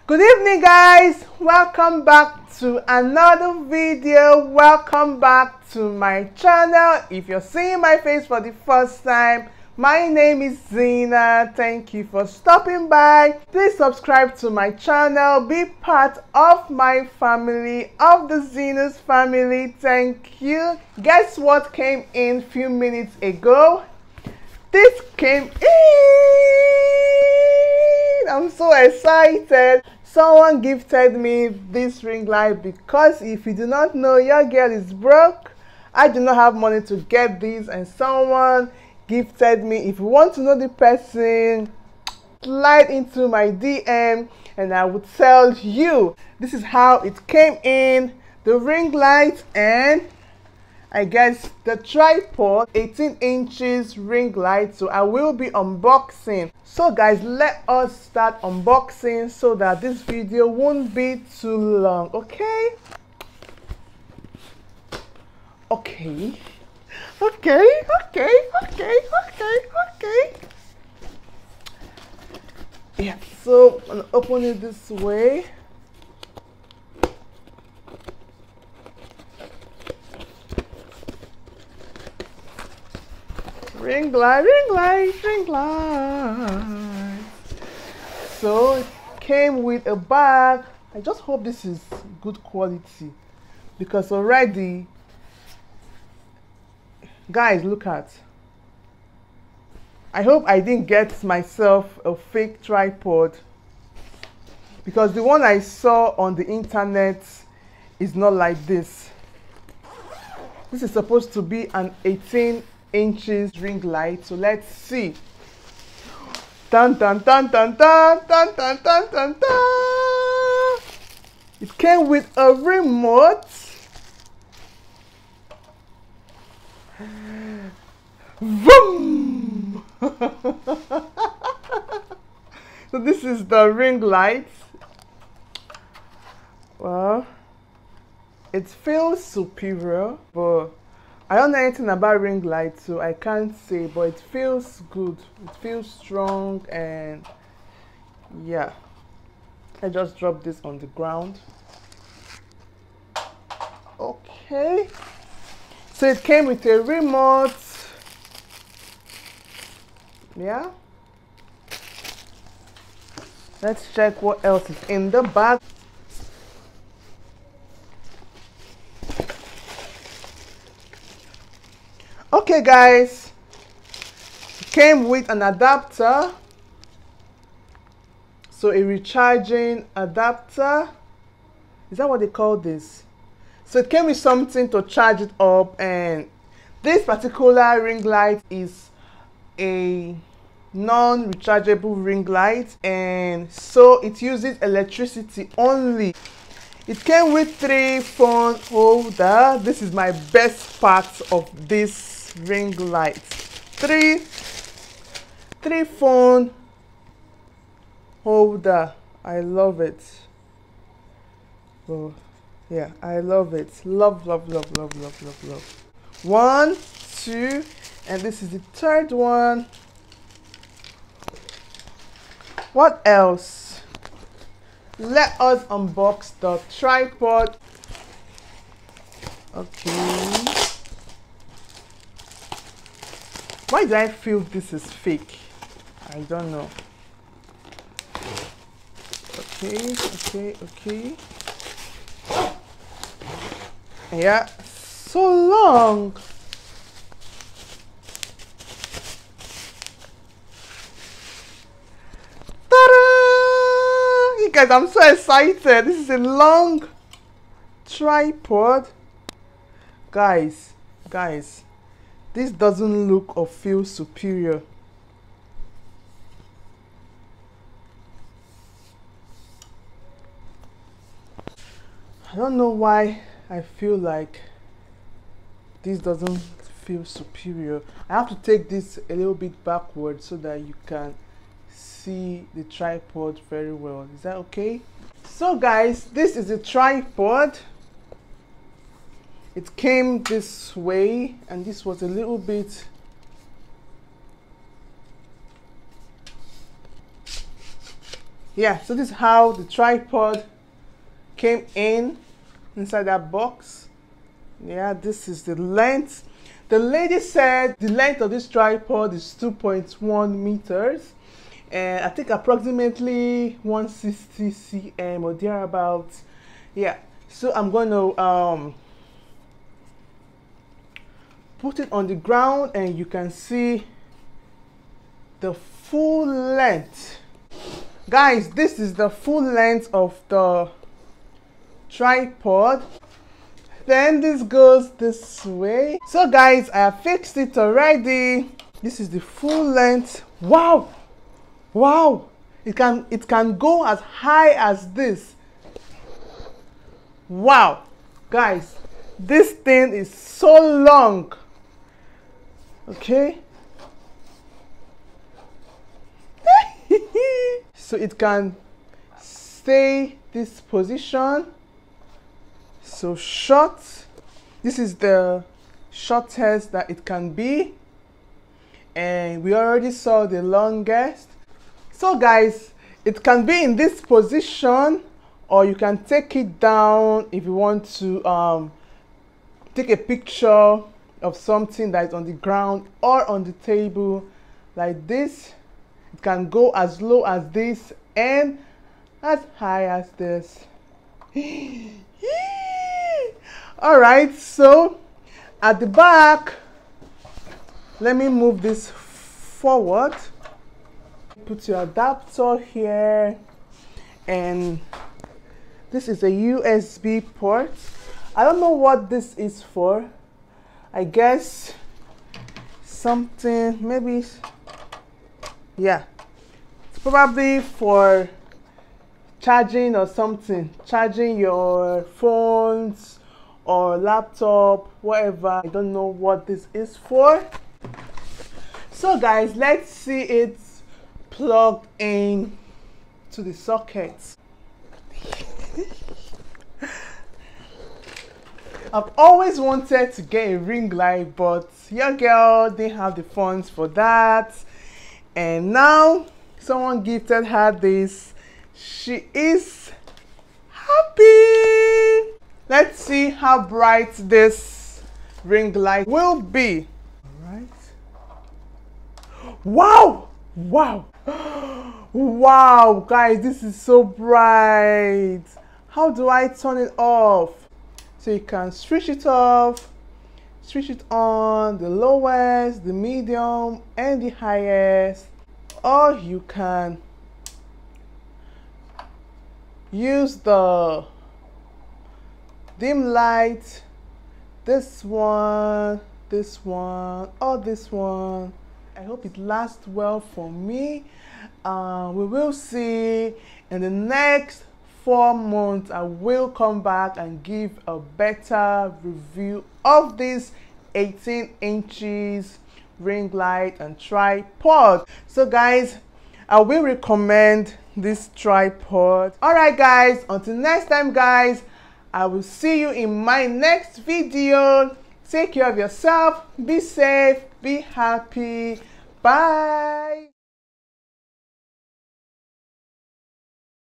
Good evening, guys. Welcome back to another video. Welcome back to my channel. If you're seeing my face for the first time, my name is Zina. Thank you for stopping by. Please subscribe to my channel. Be part of my family, of the Zina's family. Thank you. Guess what came in a few minutes ago? This came in. I'm so excited. Someone gifted me this ring light because if you do not know, your girl is broke. I do not have money to get this, and someone gifted me. If you want to know the person, slide into my DM and I will tell you. This is how it came in, the ring light and I guess the tripod, 18 inches ring light. So I will be unboxing. So guys, let us start unboxing so that this video won't be too long. Okay, yeah, so I'm gonna open it this way. Ring light, ring light, ring light. So it came with a bag. I just hope this is good quality because already, guys, look at. I hope I didn't get myself a fake tripod because the one I saw on the internet is not like this. This is supposed to be an 18 inches ring light. So let's see. Dun dun dun dun dun dun dun dun dun dun. It came with a remote. Vroom. So this is the ring light. Well, it feels superior, but I don't know anything about ring light, so I can't say, but it feels good. It feels strong, and yeah. I just dropped this on the ground. Okay. So it came with a remote. Yeah. Let's check what else is in the bag. Okay guys, it came with an adapter, so a recharging adapter. Is that what they call this? So it came with something to charge it up, and this particular ring light is a non-rechargeable ring light, and so it uses electricity only. It came with 3 phone holders. This is my best part of this ring light. Three phone holder. I love it. Oh yeah, I love it. Love. 1, 2, and this is the third one. What else? Let us unbox the tripod. Okay. Why do I feel this is fake? I don't know. Okay. Yeah, so long. Ta-da! You guys, I'm so excited. This is a long tripod. Guys, this doesn't look or feel superior. I don't know why I feel like this doesn't feel superior. I have to take this a little bit backward so that you can see the tripod very well. Is that okay? So guys, this is a tripod. It came this way, and this was a little bit Yeah, so this is how the tripod came inside that box. Yeah, this is the length. The lady said the length of this tripod is 2.1 meters, and I think approximately 160 cm or thereabouts. Yeah, so I'm going to put it on the ground, and you can see the full length. Guys, this is the full length of the tripod. Then this goes this way. So guys, I have fixed it already. This is the full length. Wow, wow, it can go as high as this. Wow, guys, this thing is so long. Okay. So it can stay this position. So short, this is the shortest that it can be, and we already saw the longest. So guys, it can be in this position, or you can take it down if you want to take a picture of something that is on the ground or on the table like this. It can go as low as this and as high as this. All right, so at the back, let me move this forward. Put your adapter here, and this is a USB port. I don't know what this is for. I guess something, maybe, yeah, it's probably for charging or something, charging your phones or laptop, whatever. I don't know what this is for. So guys, let's see it plugged in to the socket. I've always wanted to get a ring light, but your girl didn't have the funds for that, and now someone gifted her this. She is happy. Let's see how bright this ring light will be. All right. Wow, wow, wow, guys, this is so bright. How do I turn it off? So you can switch it off, switch it on, the lowest, the medium, and the highest. Or you can use the dim light, this one, or this one. I hope it lasts well for me. We will see in the next 4 months. I will come back and give a better review of this 18 inches ring light and tripod. So guys, I will recommend this tripod. All right guys, until next time guys, I will see you in my next video. Take care of yourself, be safe, be happy. Bye.